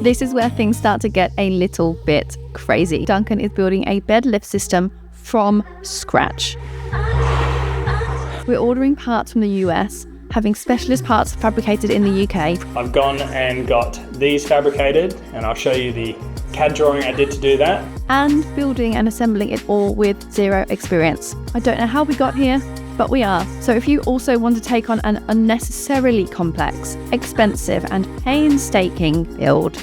This is where things start to get a little bit crazy. Duncan is building a bed lift system from scratch. We're ordering parts from the US, having specialist parts fabricated in the UK. I've gone and got these fabricated, and I'll show you the CAD drawing I did to do that. And building and assembling it all with zero experience. I don't know how we got here, but we are. So if you also want to take on an unnecessarily complex, expensive and painstaking build,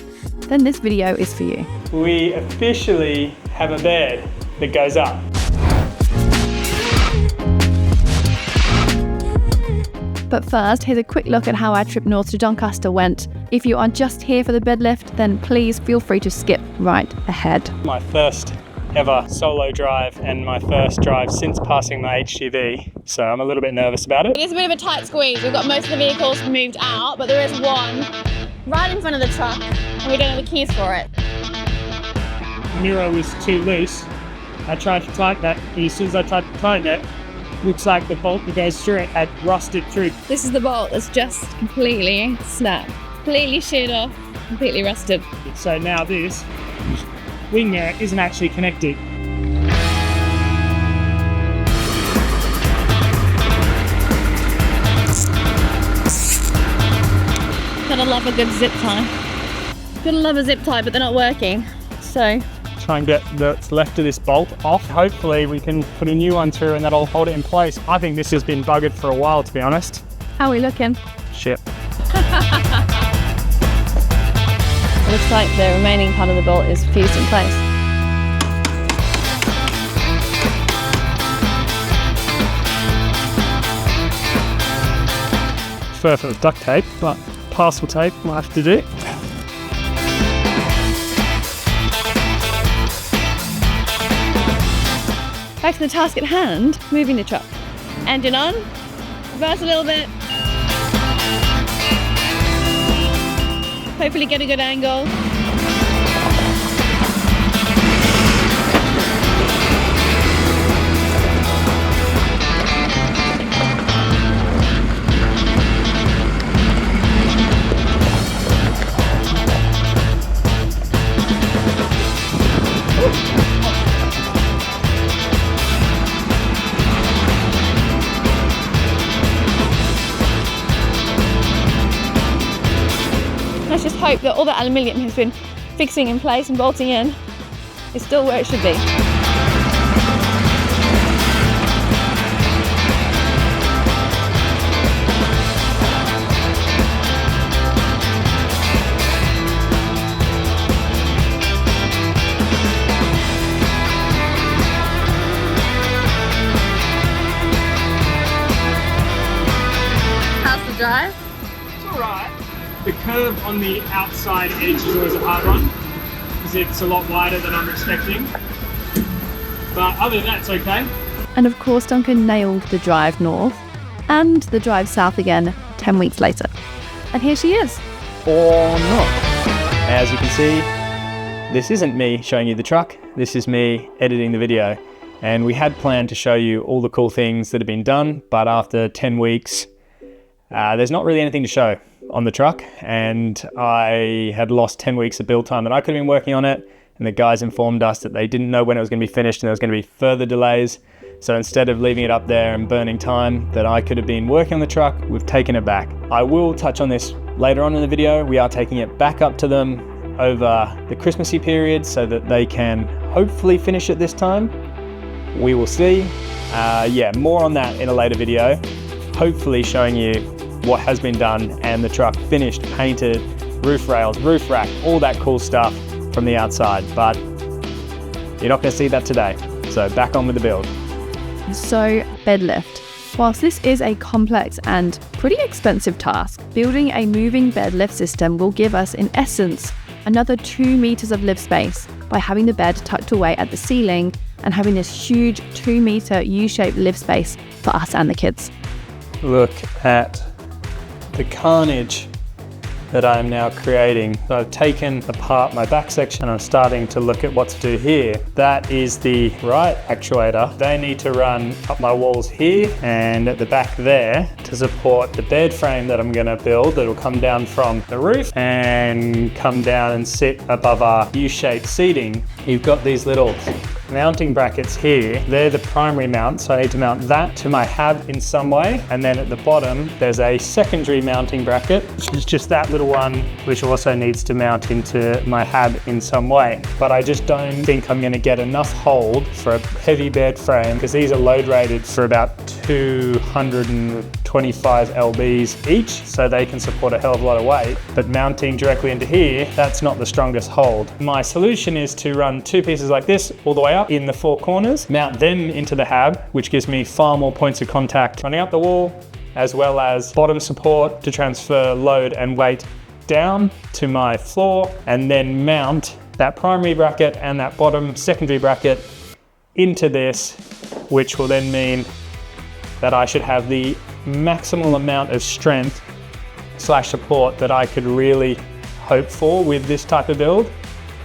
then this video is for you. We officially have a bed that goes up. But first, here's a quick look at how our trip north to Doncaster went. If you are just here for the bed lift, then please feel free to skip right ahead. My first ever solo drive and my first drive since passing my HGV, so I'm a little bit nervous about it. It is a bit of a tight squeeze. We've got most of the vehicles moved out, but there is one right in front of the truck and we don't have the keys for it. The mirror was too loose. I tried to tighten that, and as soon as I tried to tighten it, looks like the bolt that goes through it had rusted through. This is the bolt that's just completely snapped, completely sheared off, completely rusted. So now this wing mirror isn't actually connected. Gotta love a good zip tie. Gotta love a zip tie, but they're not working. So Try and get what's left of this bolt off. Hopefully we can put a new one through and that'll hold it in place. I think this has been buggered for a while, to be honest. How are we looking? Shit. looks like the remaining part of the bolt is fused in place. Prefer if it was duct tape, but parcel tape might have to do. Back to the task at hand, moving the truck. Engine on, reverse a little bit. Hopefully get a good angle. Let's just hope that all that aluminium has been fixing in place and bolting in is still where it should be. How's the drive? It's alright. The curve on the outside edge is always a hard one because it's a lot wider than I'm expecting. But other than that, it's okay. And of course, Duncan nailed the drive north and the drive south again 10 weeks later. And here she is. Or not. As you can see, this isn't me showing you the truck. This is me editing the video. And we had planned to show you all the cool things that have been done, but after 10 weeks, there's not really anything to show on the truck, and I had lost 10 weeks of build time that I could have been working on it, and the guys informed us that they didn't know when it was going to be finished and there was going to be further delays. So instead of leaving it up there and burning time that I could have been working on the truck, we've taken it back. I will touch on this later on in the video. We are taking it back up to them over the Christmassy period so that they can hopefully finish it this time. We will see. Yeah, more on that in a later video. Hopefully showing you what has been done and the truck finished, painted, roof rails, roof rack, all that cool stuff from the outside, but you're not going to see that today. So back on with the build. So, bed lift. Whilst this is a complex and pretty expensive task, building a moving bed lift system will give us, in essence, another 2 meters of lift space by having the bed tucked away at the ceiling and having this huge 2-meter U-shaped lift space for us and the kids. Look at the carnage that I'm now creating. So I've taken apart my back section and I'm starting to look at what to do here. That is the right actuator. They need to run up my walls here and at the back there to support the bed frame that I'm gonna build that'll come down from the roof and come down and sit above our U-shaped seating. You've got these little mounting brackets here. They're the primary mount, so I need to mount that to my hab in some way. And then at the bottom, there's a secondary mounting bracket, which is just that little one, which also needs to mount into my hab in some way. But I just don't think I'm gonna get enough hold for a heavy bed frame, because these are load rated for about 225 lbs each, so they can support a hell of a lot of weight. But mounting directly into here, that's not the strongest hold. My solution is to run two pieces like this all the way up in the four corners, mount them into the hab, which gives me far more points of contact running up the wall, as well as bottom support to transfer load and weight down to my floor, and then mount that primary bracket and that bottom secondary bracket into this, which will then mean that I should have the maximal amount of strength / support that I could really hope for with this type of build.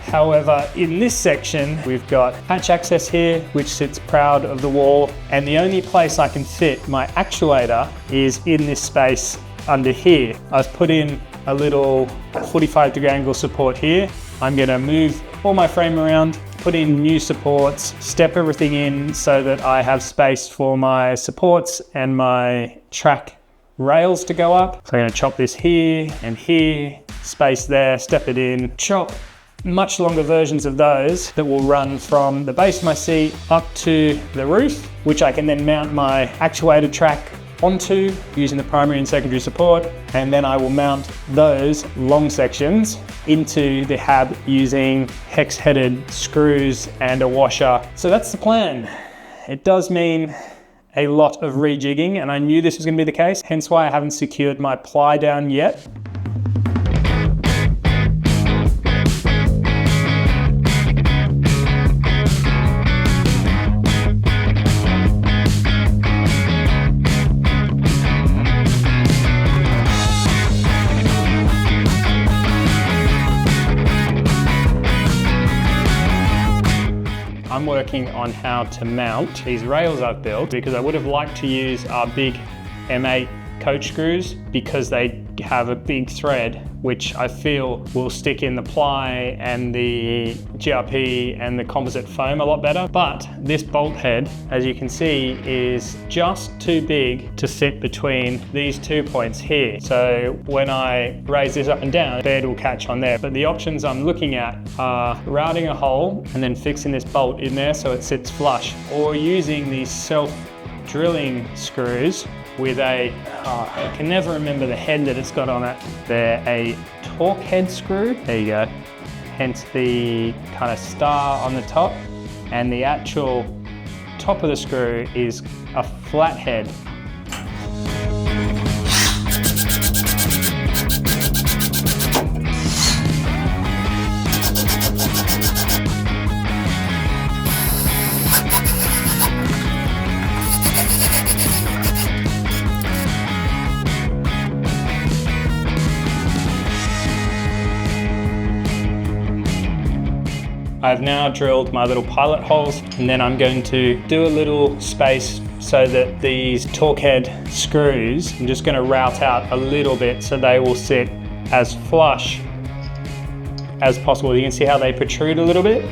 However, in this section, we've got hatch access here, which sits proud of the wall, and the only place I can fit my actuator is in this space under here. I've put in a little 45-degree angle support here. I'm gonna move all my frame around, put in new supports, step everything in so that I have space for my supports and my track rails to go up. So I'm gonna chop this here and here, space there, step it in, chop much longer versions of those that will run from the base of my seat up to the roof, which I can then mount my actuator track onto using the primary and secondary support, and then I will mount those long sections into the hab using hex-headed screws and a washer. So that's the plan. It does mean a lot of rejigging, and I knew this was going to be the case, hence why I haven't secured my ply down yet. I'm working on how to mount these rails I've built, because I would have liked to use our big M8 coach screws because they have a big thread which I feel will stick in the ply and the GRP and the composite foam a lot better. But this bolt head, as you can see, is just too big to fit between these 2 points here. So when I raise this up and down, the bed will catch on there. But the options I'm looking at are routing a hole and then fixing this bolt in there so it sits flush, or using these self-drilling screws with a, I can never remember the head that it's got on it. They're a torque head screw. There you go. Hence the kind of star on the top. And the actual top of the screw is a flat head. I've now drilled my little pilot holes, and then I'm going to do a little space so that these torque head screws, I'm just going to route out a little bit so they will sit as flush as possible. You can see how they protrude a little bit.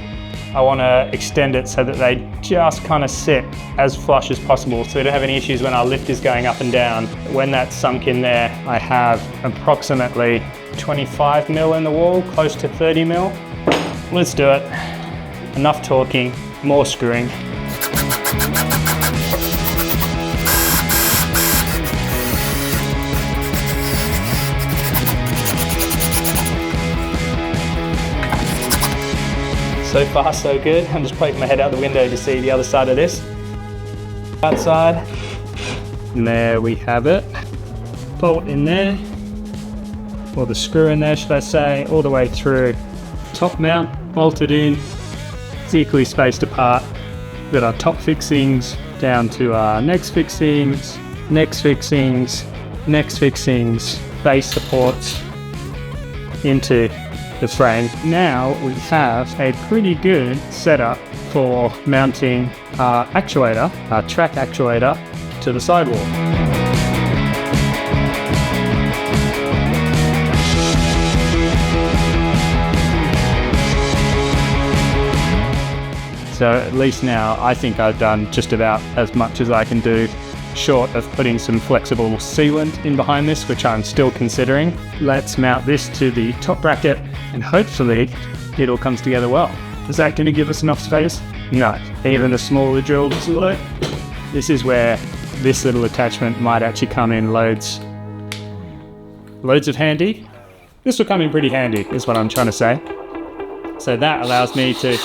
I want to extend it so that they just kind of sit as flush as possible, so we don't have any issues when our lift is going up and down. When that's sunk in there, I have approximately 25 mil in the wall, close to 30 mil. Let's do it. Enough talking, more screwing. So far, so good. I'm just poking my head out the window to see the other side of this. Outside. And there we have it. Bolt in there, or the screw in there, should I say, all the way through. Top mount bolted in, it's equally spaced apart. We've got our top fixings down to our next fixings, next fixings, next fixings, base supports, into the frame. Now we have a pretty good setup for mounting our actuator, our track actuator, to the sidewall. So at least now I think I've done just about as much as I can do, short of putting some flexible sealant in behind this, which I'm still considering. Let's mount this to the top bracket and hopefully it all comes together well. Is that going to give us enough space? No, even a smaller drill this will do. This is where this little attachment might actually come in loads of handy. This will come in pretty handy is what I'm trying to say. So that allows me to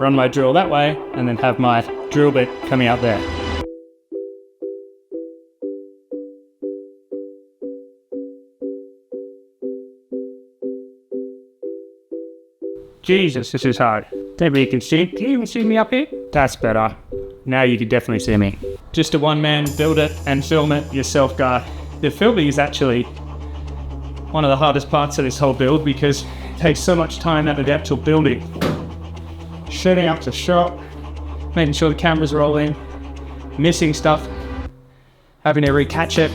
run my drill that way and then have my drill bit coming out there. Jesus, this is hard. Maybe you can see. Can you even see me up here? That's better. Now you can definitely see me. Just a one-man build it and film it yourself guy. The filming is actually one of the hardest parts of this whole build because it takes so much time out of the actual building. Setting up the shot, making sure the camera's rolling, missing stuff, having to recatch it.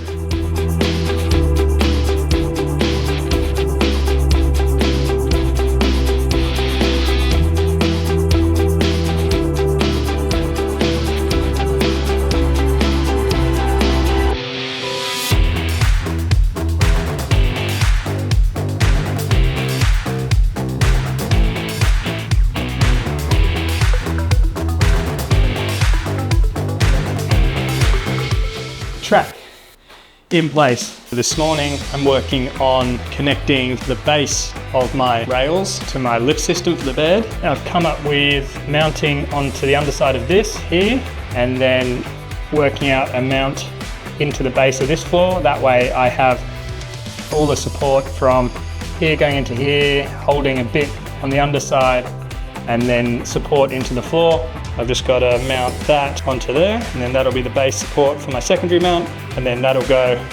Track in place. This morning I'm working on connecting the base of my rails to my lift system for the bed. I've come up with mounting onto the underside of this here and then working out a mount into the base of this floor. That way I have all the support from here going into here, holding a bit on the underside and then support into the floor. I've just got to mount that onto there and then that'll be the base support for my secondary mount and then that'll go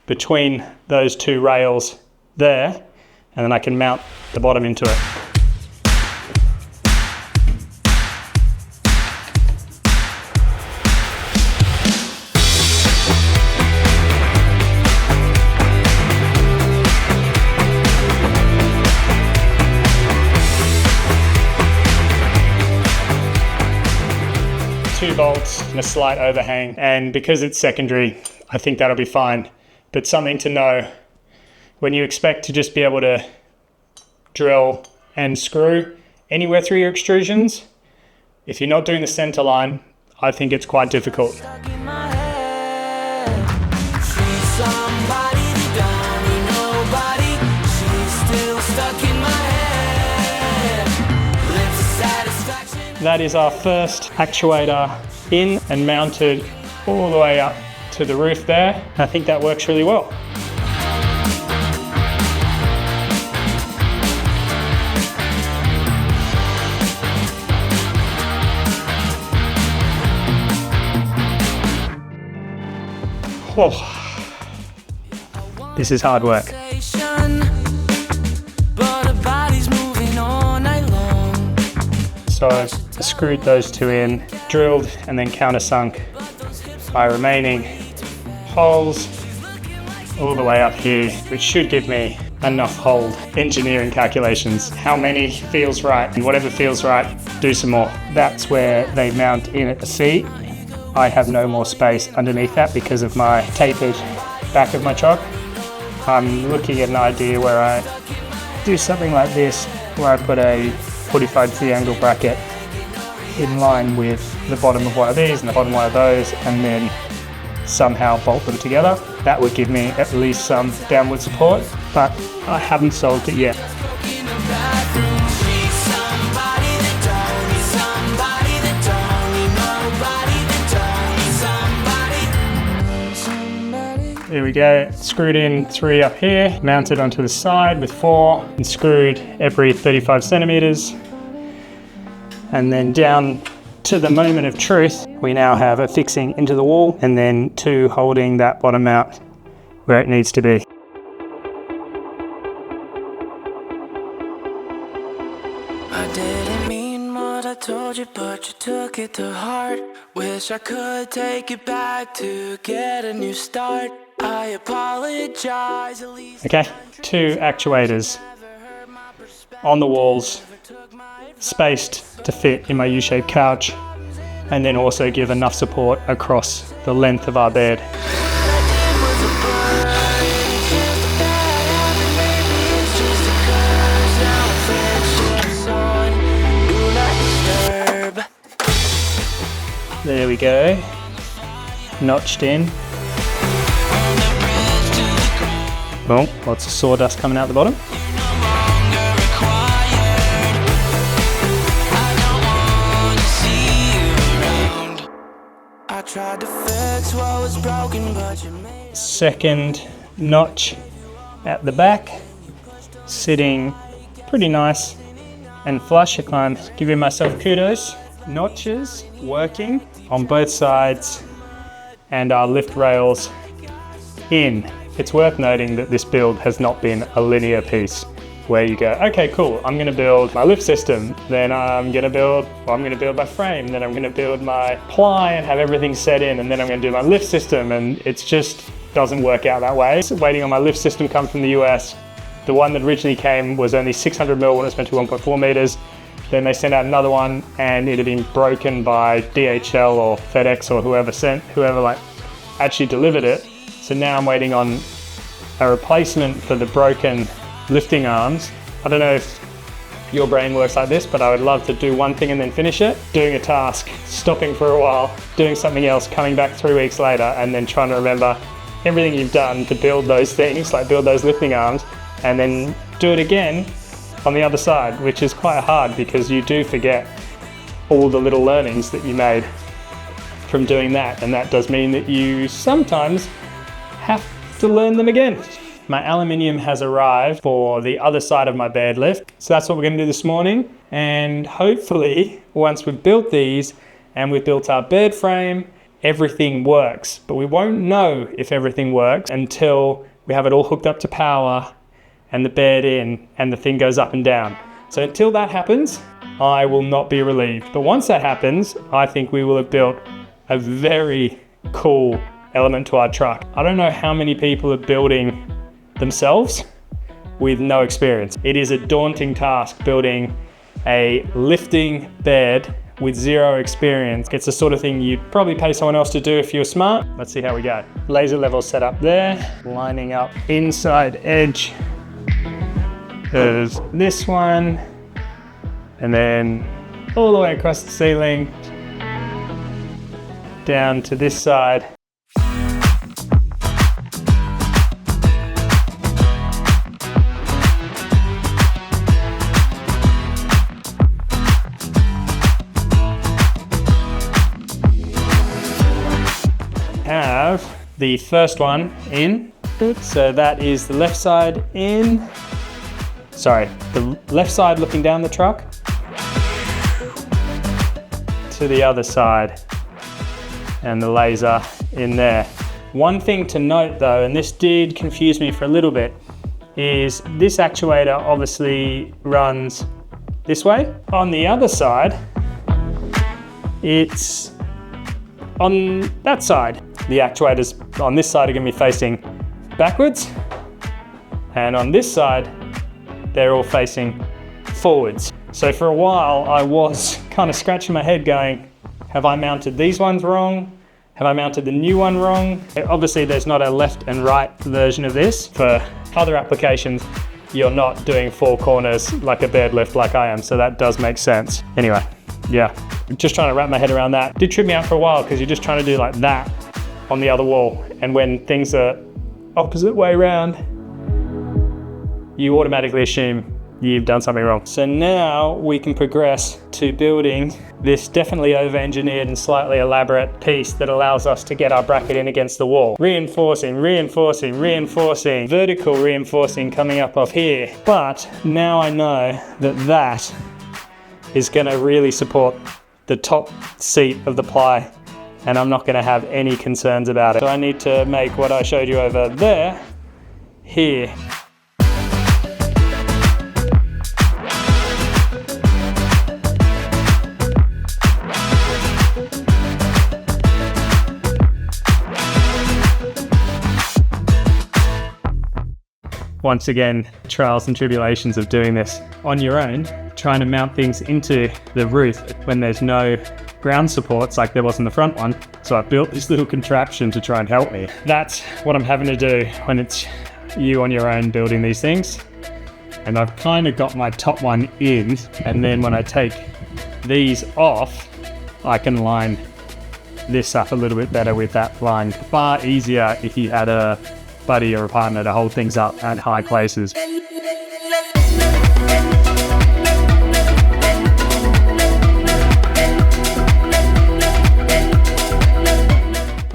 between those two rails there and then I can mount the bottom into it. Two bolts and a slight overhang, and because it's secondary I think that'll be fine, but something to know when you expect to just be able to drill and screw anywhere through your extrusions, if you're not doing the center line I think it's quite difficult. That is our first actuator in and mounted all the way up to the roof there. I think that works really well. Whoa. This is hard work. So I screwed those two in, drilled and then countersunk my remaining holes all the way up here, which should give me enough hold. Engineering calculations, how many feels right, and whatever feels right, do some more. That's where they mount in at the seat. I have no more space underneath that because of my tapered back of my chock. I'm looking at an idea where I do something like this, where I put a 45 angle bracket in line with the bottom of one of these and the bottom of one of those, and then somehow bolt them together. That would give me at least some downward support, but I haven't solved it yet. There we go, screwed in 3 up here, mounted onto the side with 4 and screwed every 35 centimeters. And then down to the moment of truth, we now have a fixing into the wall and then 2 holding that bottom out where it needs to be. I didn't mean what I told you, but you took it to heart. Wish I could take it back to get a new start. I apologize, at least. Okay, 2 actuators on the walls, spaced to fit in my U-shaped couch, and then also give enough support across the length of our bed. There we go, notched in. Oh, lots of sawdust coming out the bottom. Second notch at the back, sitting pretty nice and flush. I'm giving myself kudos. Notches working on both sides and our lift rails in. It's worth noting that this build has not been a linear piece where you go, okay, cool, I'm gonna build my lift system, then I'm gonna build my frame, then I'm gonna build my ply and have everything set in, and then I'm gonna do my lift system, and it's just doesn't work out that way. Waiting on my lift system come from the US. The one that originally came was only 600 mil when it was meant to be 1.4 meters. Then they sent out another one and it had been broken by DHL or FedEx or whoever actually delivered it. So now I'm waiting on a replacement for the broken lifting arms. I don't know if your brain works like this, but I would love to do one thing and then finish it. Doing a task, stopping for a while, doing something else, coming back 3 weeks later, and then trying to remember everything you've done to build those things, like build those lifting arms, and then do it again on the other side, which is quite hard because you do forget all the little learnings that you made from doing that, and that does mean that you sometimes have to learn them again. My aluminium has arrived for the other side of my bed lift, so that's what we're going to do this morning, and hopefully once we've built these and we've built our bed frame, everything works. But we won't know if everything works until we have it all hooked up to power and the bed in and the thing goes up and down. So until that happens, I will not be relieved. But once that happens, I think we will have built a very cool element to our truck. I don't know how many people are building themselves with no experience. It is a daunting task building a lifting bed with zero experience. It's the sort of thing you'd probably pay someone else to do if you're smart. Let's see how we go. Laser level set up there, lining up inside edge of this one, and then all the way across the ceiling, down to this side. Have the first one in, so that is the left side in, the left side looking down the truck to the other side, and the laser in there. One thing to note though, and this did confuse me for a little bit, is this actuator obviously runs this way. On the other side, it's on that side. The actuators on this side are going to be facing backwards, and on this side they're all facing forwards. So for a while I was kind of scratching my head going, have I mounted these ones wrong? Have I mounted the new one wrong? Obviously there's not a left and right version of this. For other applications you're not doing 4 corners like a bed lift like I am, so that does make sense. Anyway, yeah, just trying to wrap my head around that. It did trip me out for a while because you're just trying to do like that on the other wall, and when things are opposite way around, you automatically assume you've done something wrong. So now we can progress to building this definitely over-engineered and slightly elaborate piece that allows us to get our bracket in against the wall. Reinforcing, reinforcing, reinforcing, vertical reinforcing coming up off here. But now I know that that is going to really support the top seat of the ply, and I'm not going to have any concerns about it. So I need to make what I showed you over there, here. once again, trials and tribulations of doing this on your own, trying to mount things into the roof when there's no ground supports like there was in the front one. So I built this little contraption to try and help me. That's what I'm having to do when it's you on your own building these things. And I've kind of got my top one in, and then when I take these off, I can line this up a little bit better with that line. Far easier if you had a buddy or a partner to hold things up at high places.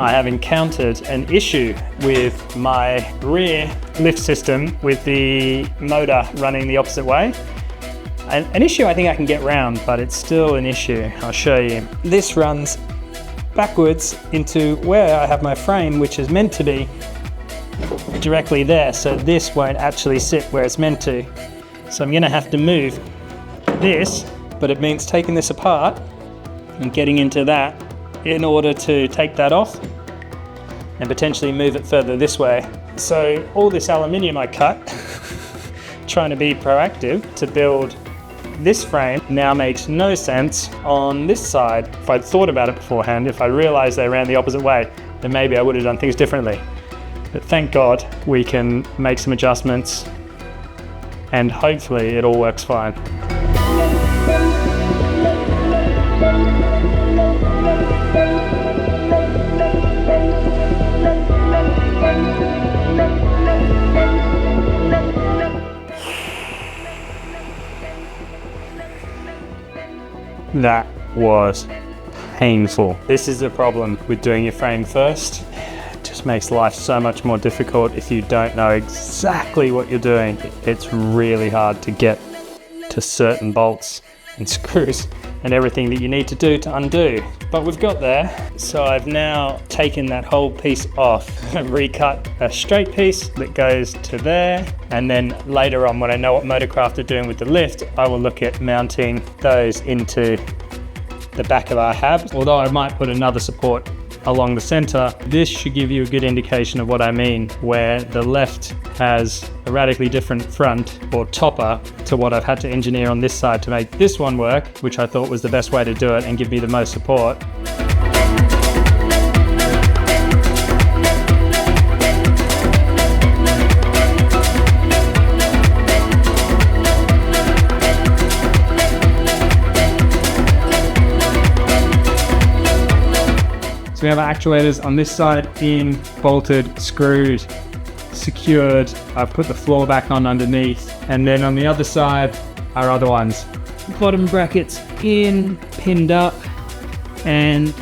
I have encountered an issue with my rear lift system with the motor running the opposite way. An issue I think I can get round, but it's still an issue. I'll show you. This runs backwards into where I have my frame, which is meant to be directly there, so this won't actually sit where it's meant to. So I'm gonna have to move this, but it means taking this apart and getting into that in order to take that off and potentially move it further this way. So all this aluminium I cut, trying to be proactive to build this frame, now makes no sense on this side. If I'd thought about it beforehand, if I realized they ran the opposite way, then maybe I would have done things differently. But thank God we can make some adjustments and hopefully it all works fine. That was painful. This is the problem with doing your frame first. It just makes life so much more difficult if you don't know exactly what you're doing. It's really hard to get to certain bolts and screws and everything that you need to do to undo. But we've got there. So I've now taken that whole piece off and recut a straight piece that goes to there. And then later on, when I know what Motorcraft are doing with the lift, I will look at mounting those into the back of our hab. Although I might put another support along the center, this should give you a good indication of what I mean, where the left has a radically different front or topper to what I've had to engineer on this side to make this one work, which I thought was the best way to do it and give me the most support. So we have our actuators on this side in, bolted, screwed, secured. I've put the floor back on underneath. And then on the other side, our other ones. Bottom brackets in, pinned up, and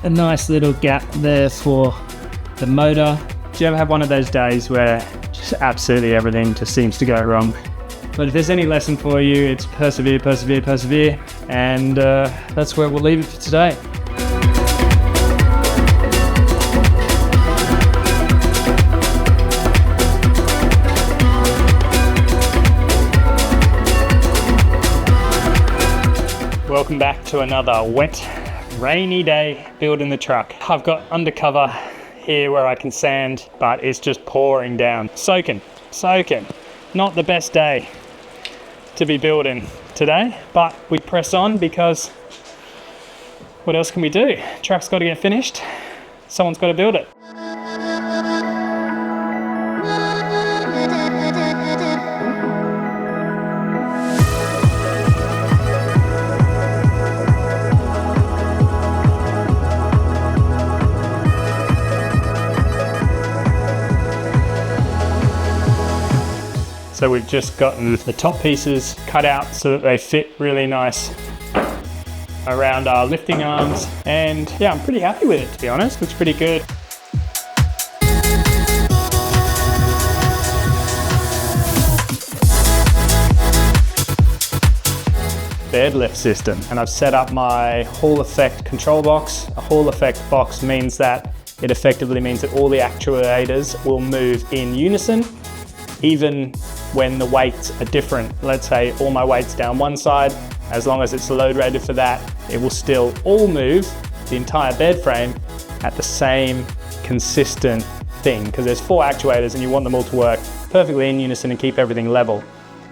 a nice little gap there for the motor. Do you ever have one of those days where just absolutely everything just seems to go wrong? But if there's any lesson for you, it's persevere, persevere, persevere. And that's where we'll leave it for today. Welcome back to another wet, rainy day building the truck. I've got undercover here where I can sand, but it's just pouring down. Soaking. Not the best day to be building today, but we press on because what else can we do? Truck's got to get finished. Someone's got to build it. So we've just gotten the top pieces cut out so that they fit really nice around our lifting arms. And yeah, I'm pretty happy with it, to be honest. Looks pretty good. Bed lift system. And I've set up my Hall effect control box. A Hall effect box means that it effectively means that all the actuators will move in unison, even when the weights are different. Let's say all my weight's down one side, as long as it's load rated for that, it will still all move, the entire bed frame, at the same consistent thing, because there's 4 actuators and you want them all to work perfectly in unison and keep everything level.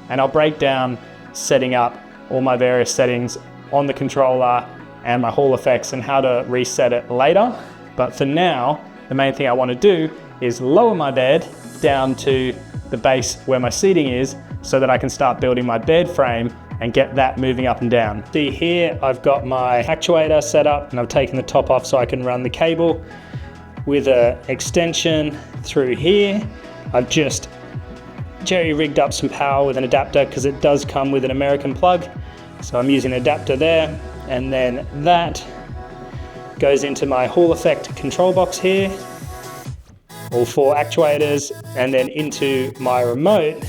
And I'll break down setting up all my various settings on the controller and my Hall effects and how to reset it later. But for now, the main thing I want to do is lower my bed down to the base where my seating is so that I can start building my bed frame and get that moving up and down. See here, I've got my actuator set up and I've taken the top off so I can run the cable with an extension through here. I've just jerry rigged up some power with an adapter because it does come with an American plug. So I'm using an adapter there, and then that goes into my Hall effect control box here, all 4 actuators, and then into my remote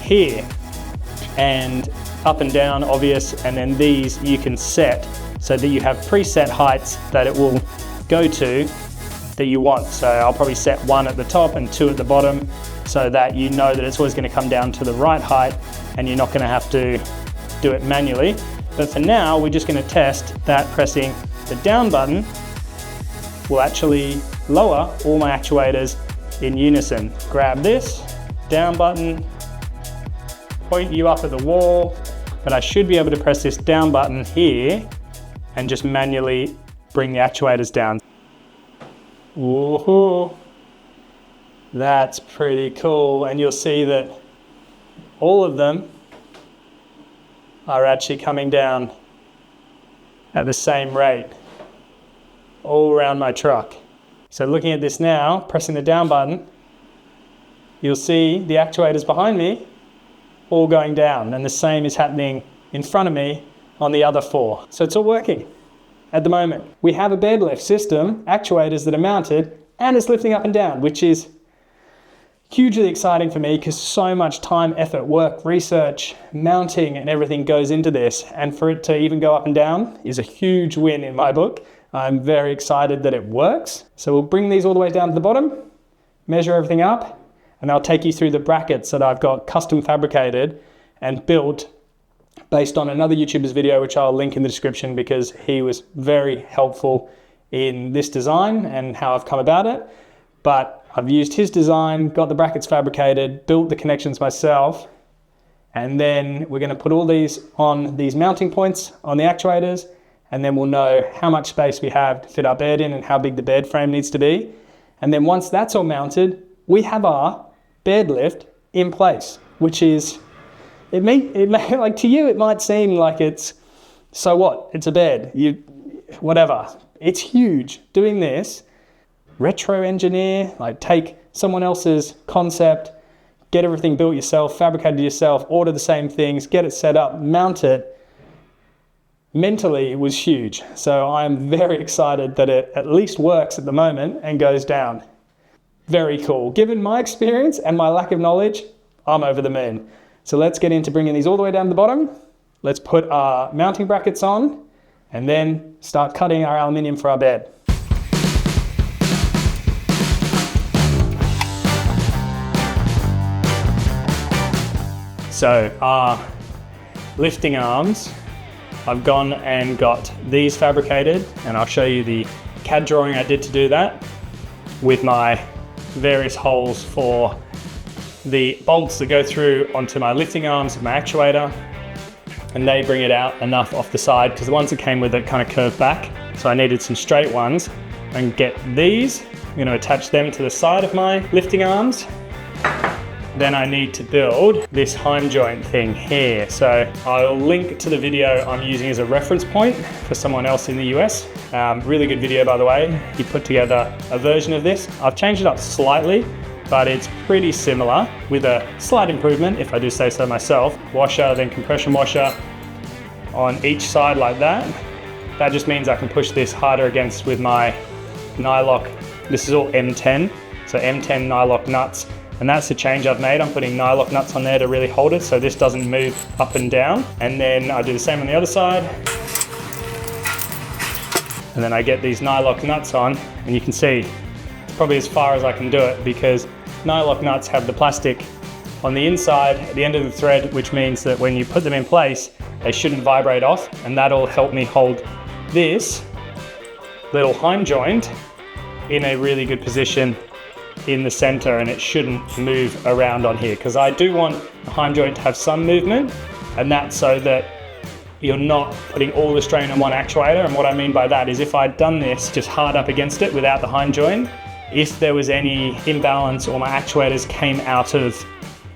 here, and up and down obvious, and then these you can set so that you have preset heights that it will go to that you want. So I'll probably set 1 at the top and 2 at the bottom so that you know that it's always going to come down to the right height and you're not going to have to do it manually. But for now, we're just going to test that pressing the down button will actually lower all my actuators in unison. Grab this, down button, point you up at the wall, but I should be able to press this down button here and just manually bring the actuators down. Woohoo! That's pretty cool, and you'll see that all of them are actually coming down at the same rate all around my truck. So looking at this now, pressing the down button, you'll see the actuators behind me all going down, and the same is happening in front of me on the other 4. So it's all working at the moment. We have a bed lift system, actuators that are mounted, and it's lifting up and down, which is hugely exciting for me because so much time, effort, work, research, mounting and everything goes into this, and for it to even go up and down is a huge win in my book. I'm very excited that it works. So we'll bring these all the way down to the bottom, measure everything up, and I'll take you through the brackets that I've got custom fabricated and built based on another YouTuber's video, which I'll link in the description because he was very helpful in this design and how I've come about it. But I've used his design, got the brackets fabricated, built the connections myself, and then we're going to put all these on these mounting points on the actuators, and then we'll know how much space we have to fit our bed in and how big the bed frame needs to be. And then once that's all mounted, we have our bed lift in place, which is, it may like to you, it might seem like it's, so what? It's a bed, whatever. It's huge. Doing this, retro engineer, like take someone else's concept, get everything built yourself, fabricated yourself, order the same things, get it set up, mount it. Mentally, it was huge. So I'm very excited that it at least works at the moment and goes down. Very cool. Given my experience and my lack of knowledge, I'm over the moon. So let's get into bringing these all the way down to the bottom. Let's put our mounting brackets on and then start cutting our aluminium for our bed. So our lifting arms, I've gone and got these fabricated, and I'll show you the CAD drawing I did to do that with my various holes for the bolts that go through onto my lifting arms of my actuator, and they bring it out enough off the side because the ones that came with it kind of curved back. So I needed some straight ones, and get these. I'm going to attach them to the side of my lifting arms. Then I need to build this heim joint thing here. So I'll link to the video I'm using as a reference point for someone else in the US. Really good video, by the way. He put together a version of this. I've changed it up slightly, but it's pretty similar with a slight improvement, if I do say so myself. Washer, then compression washer on each side like that. That just means I can push this harder against with my nylock. This is all M10, so M10 nylock nuts. And that's the change I've made. I'm putting nylock nuts on there to really hold it so this doesn't move up and down. And then I do the same on the other side. And then I get these nylock nuts on, and you can see it's probably as far as I can do it because nylock nuts have the plastic on the inside at the end of the thread, which means that when you put them in place, they shouldn't vibrate off, and that'll help me hold this little heim joint in a really good position in the center and it shouldn't move around on here, because I do want the heim joint to have some movement, and that's so that you're not putting all the strain on one actuator. And what I mean by that is if I'd done this just hard up against it without the heim joint, if there was any imbalance or my actuators came out of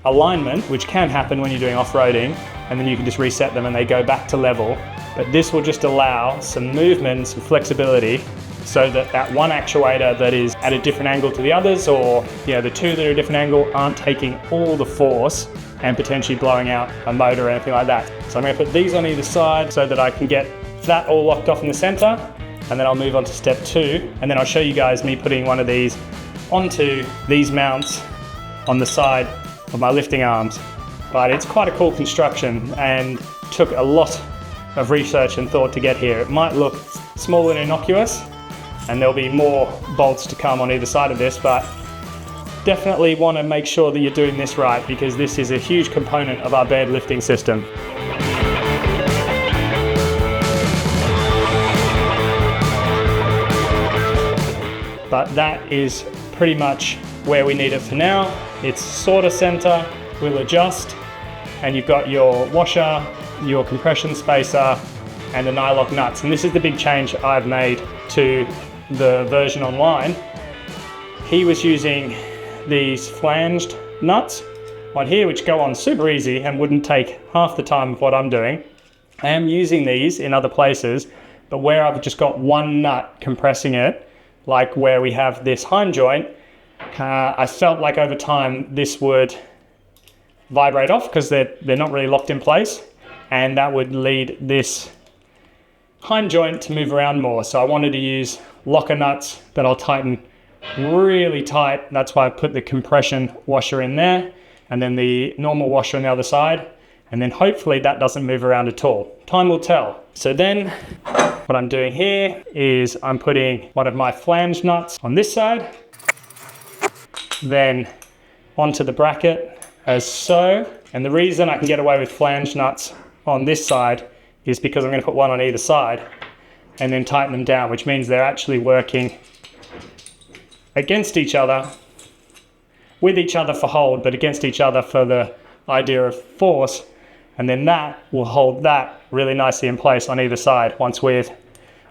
alignment, which can happen when you're doing off-roading, and then you can just reset them and they go back to level. But this will just allow some movement, some flexibility, so that that one actuator that is at a different angle to the others, or the two that are a different angle, aren't taking all the force and potentially blowing out a motor or anything like that. So I'm going to put these on either side so that I can get that all locked off in the center, and then I'll move on to step 2, and then I'll show you guys me putting one of these onto these mounts on the side of my lifting arms. But it's quite a cool construction and took a lot of research and thought to get here. It might look small and innocuous, and there'll be more bolts to come on either side of this, but definitely want to make sure that you're doing this right, because this is a huge component of our bed lifting system. But that is pretty much where we need it for now. It's sort of center, we'll adjust, and you've got your washer, your compression spacer, and the nylock nuts. And this is the big change I've made to the version online. He was using these flanged nuts on here, which go on super easy and wouldn't take half the time of what I'm doing. I am using these in other places, but where I've just got one nut compressing it, like where we have this heim joint, I felt like over time this would vibrate off because they're not really locked in place, and that would lead this heim joint to move around more. So I wanted to use locker nuts that I'll tighten really tight. That's why I put the compression washer in there, and then the normal washer on the other side, and then hopefully that doesn't move around at all. Time will tell. So then what I'm doing here is I'm putting one of my flange nuts on this side, then onto the bracket as so. And the reason I can get away with flange nuts on this side is because I'm going to put one on either side and then tighten them down, which means they're actually working against each other, with each other for hold, but against each other for the idea of force. And then that will hold that really nicely in place on either side once we've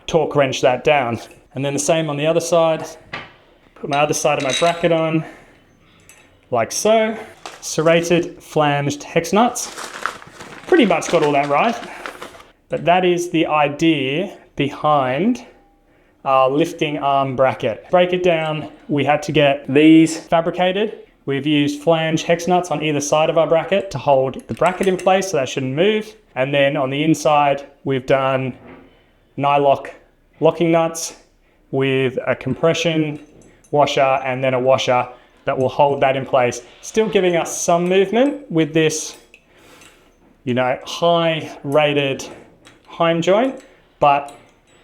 torque wrenched that down. And then the same on the other side. Put my other side of my bracket on, like so. Serrated flanged hex nuts. Pretty much got all that right. But that is the idea behind our lifting arm bracket. Break it down, we had to get these fabricated. We've used flange hex nuts on either side of our bracket to hold the bracket in place so that shouldn't move. And then on the inside, we've done nylock locking nuts with a compression washer and then a washer that will hold that in place. Still giving us some movement with this, high rated heim joint, but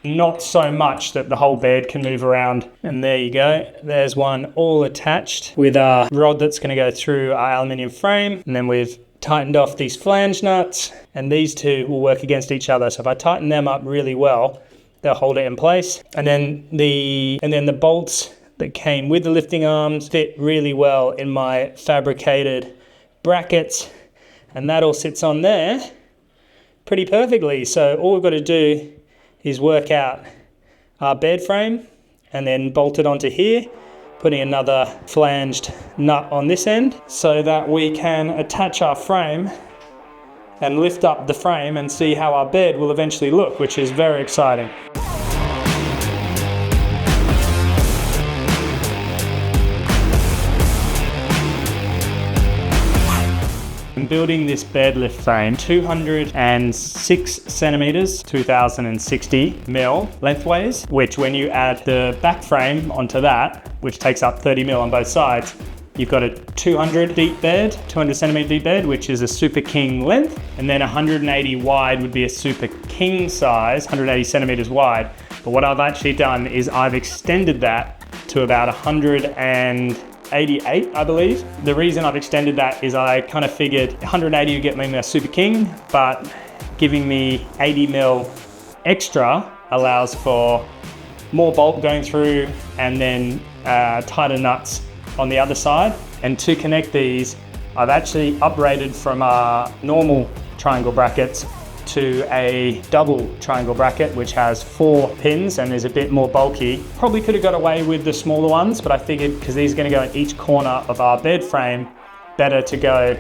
not so much that the whole bed can move around. And there you go. There's one all attached with our rod that's going to go through our aluminium frame. And then we've tightened off these flange nuts, and these two will work against each other. So if I tighten them up really well, they'll hold it in place. And then the bolts that came with the lifting arms fit really well in my fabricated brackets, and that all sits on there pretty perfectly. So all we've got to do is work out our bed frame and then bolt it onto here, putting another flanged nut on this end so that we can attach our frame and lift up the frame and see how our bed will eventually look, which is very exciting. I'm building this bed lift frame 206 centimeters, 2060 mil lengthways, which when you add the back frame onto that, which takes up 30 mil on both sides, you've got a 200 centimeter deep bed, which is a super king length, and then 180 wide would be a super king size, 180 centimeters wide. But what I've actually done is I've extended that to about 188, I believe. The reason I've extended that is I kind of figured 180 would get me a super king, but giving me 80 mil extra allows for more bolt going through and then tighter nuts on the other side. And to connect these, I've actually upgraded from our normal triangle brackets to a double triangle bracket, which has 4 pins and is a bit more bulky. Probably could have got away with the smaller ones, but I figured because these are going to go in each corner of our bed frame, better to go,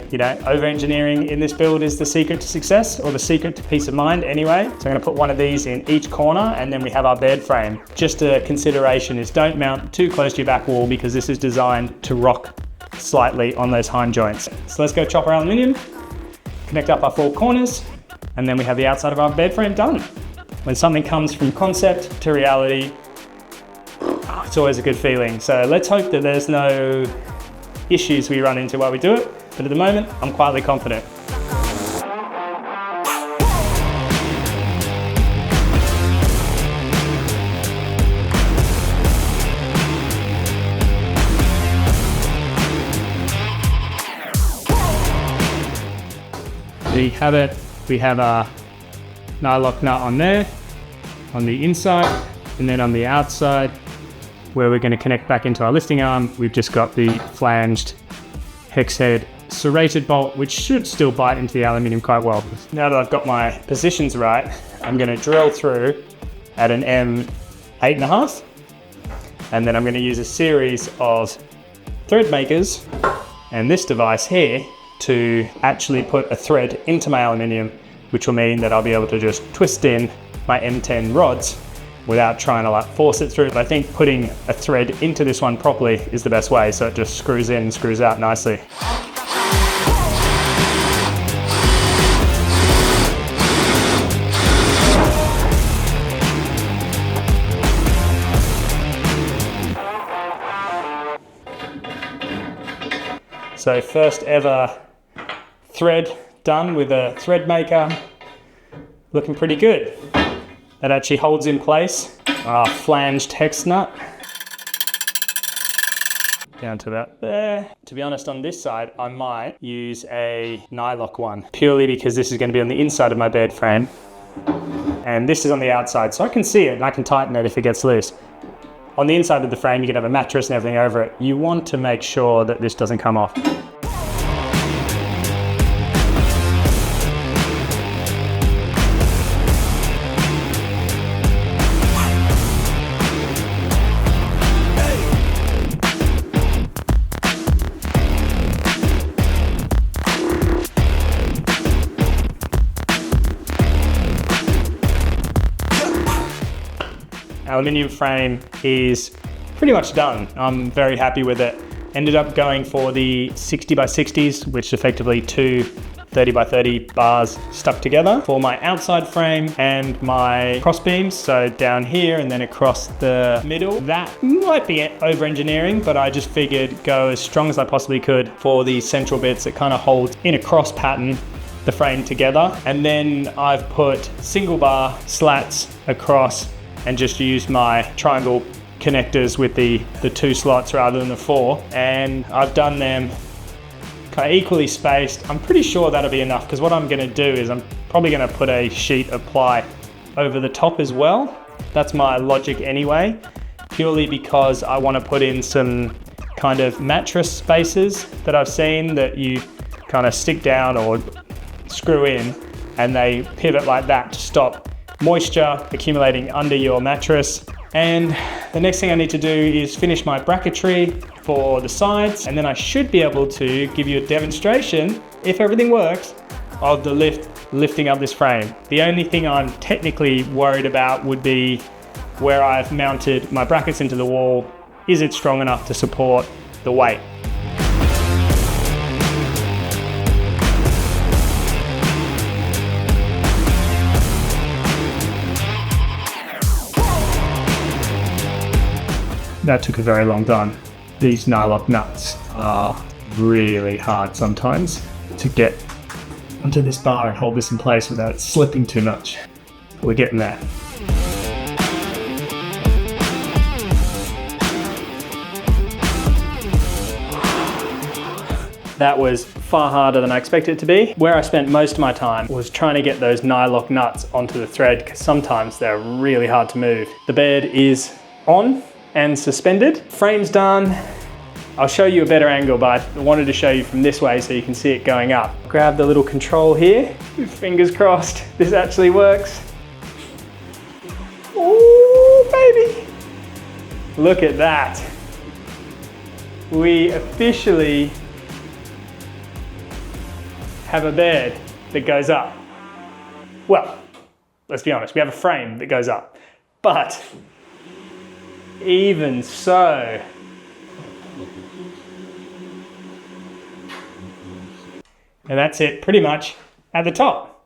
over-engineering in this build is the secret to success, or the secret to peace of mind anyway. So I'm going to put one of these in each corner, and then we have our bed frame. Just a consideration is don't mount too close to your back wall, because this is designed to rock slightly on those heim joints. So let's go chop our aluminium, connect up our 4 corners, and then we have the outside of our bed frame done. When something comes from concept to reality, it's always a good feeling. So let's hope that there's no issues we run into while we do it. But at the moment, I'm quietly confident. We have our nylock nut on there, on the inside, and then on the outside, where we're going to connect back into our lifting arm, we've just got the flanged hex head serrated bolt, which should still bite into the aluminium quite well. Now that I've got my positions right, I'm going to drill through at an M8.5, and then I'm going to use a series of thread makers and this device here to actually put a thread into my aluminium, which will mean that I'll be able to just twist in my M10 rods without trying to force it through. But I think putting a thread into this one properly is the best way, so it just screws in and screws out nicely. So first ever thread done with a thread maker, looking pretty good. That actually holds in place our flanged hex nut. Down to about there. To be honest, on this side, I might use a nylock one, purely because this is going to be on the inside of my bed frame. And this is on the outside, so I can see it and I can tighten it if it gets loose. On the inside of the frame, you can have a mattress and everything over it. You want to make sure that this doesn't come off. Aluminium frame is pretty much done. I'm very happy with it. Ended up going for the 60 by 60s, which effectively 2 30 by 30 bars stuck together for my outside frame and my cross beams. So down here and then across the middle. That might be over engineering, but I just figured go as strong as I possibly could for these central bits that kind of hold in a cross pattern the frame together. And then I've put single bar slats across and just use my triangle connectors with the 2 slots rather than the 4. And I've done them kind of equally spaced. I'm pretty sure that'll be enough, because what I'm gonna do is I'm probably gonna put a sheet of ply over the top as well. That's my logic anyway, purely because I wanna put in some kind of mattress spaces that I've seen that you kind of stick down or screw in, and they pivot like that to stop moisture accumulating under your mattress. And the next thing I need to do is finish my bracketry for the sides, and then I should be able to give you a demonstration, if everything works, of the lifting up this frame. The only thing I'm technically worried about would be where I've mounted my brackets into the wall. Is it strong enough to support the weight? That took a very long time. These nylock nuts are really hard sometimes to get onto this bar and hold this in place without it slipping too much. We're getting there. That was far harder than I expected it to be. Where I spent most of my time was trying to get those nylock nuts onto the thread, because sometimes they're really hard to move. The bed is on and suspended. Frame's done. I'll show you a better angle, but I wanted to show you from this way so you can see it going up. Grab the little control here. Fingers crossed this actually works. Oh, baby. Look at that. We officially have a bed that goes up. Well, let's be honest, we have a frame that goes up. But even so, and that's it pretty much at the top.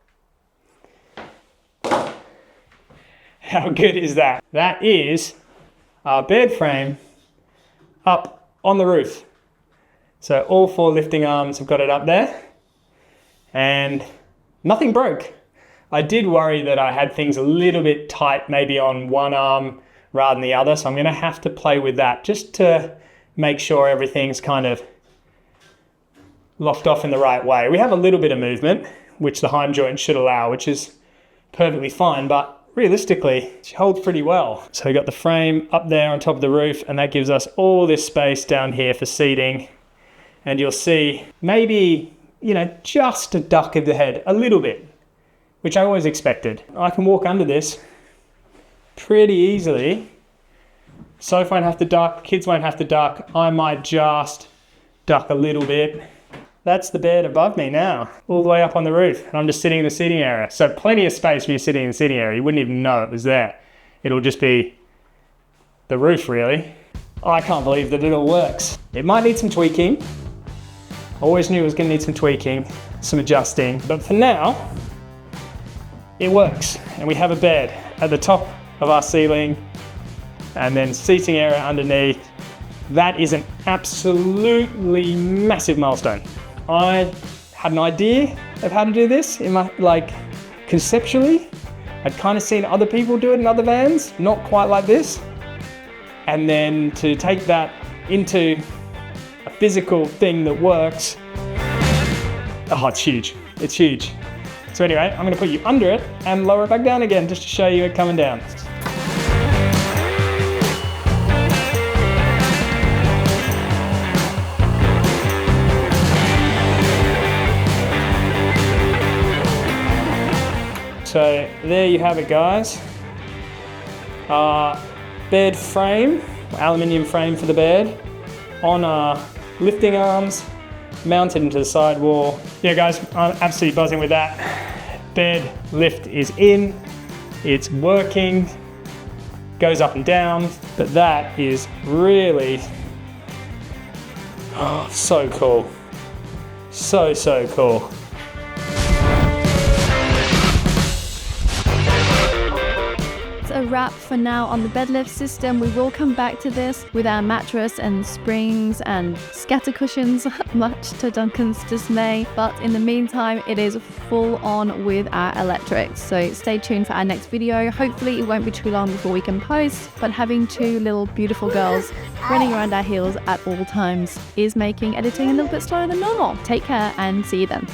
How good is that? That is our bed frame up on the roof. So all 4 lifting arms have got it up there and nothing broke. I did worry that I had things a little bit tight, maybe on one arm rather than the other. So I'm gonna have to play with that just to make sure everything's kind of locked off in the right way. We have a little bit of movement, which the heim joint should allow, which is perfectly fine, but realistically, it holds pretty well. So we got the frame up there on top of the roof, and that gives us all this space down here for seating. And you'll see maybe, you know, just a duck of the head, a little bit, which I always expected. I can walk under this pretty easily. Sofa won't have to duck, kids won't have to duck. I might just duck a little bit. That's the bed above me now, all the way up on the roof. And I'm just sitting in the seating area. So plenty of space for you sitting in the seating area. You wouldn't even know it was there. It'll just be the roof, really. I can't believe that it all works. It might need some tweaking. I always knew it was gonna need some tweaking, some adjusting. But for now, it works. And we have a bed at the top of our ceiling and then seating area underneath. That is an absolutely massive milestone. I had an idea of how to do this in my, conceptually. I'd kind of seen other people do it in other vans, not quite like this. And then to take that into a physical thing that works, oh, it's huge, it's huge. So anyway, I'm gonna put you under it and lower it back down again just to show you it coming down. So there you have it, guys. Our bed frame, aluminium frame for the bed, on our lifting arms, mounted into the side wall. Yeah guys, I'm absolutely buzzing with that. Bed lift is in, it's working, goes up and down, but that is really, oh, so cool. So cool. A wrap for now on the bed lift system. We will come back to this with our mattress and springs and scatter cushions, much to Duncan's dismay. But in the meantime, it is full on with our electrics. So stay tuned for our next video. Hopefully it won't be too long before we can post, but having 2 little beautiful girls running around our heels at all times is making editing a little bit slower than normal. Take care and see you then.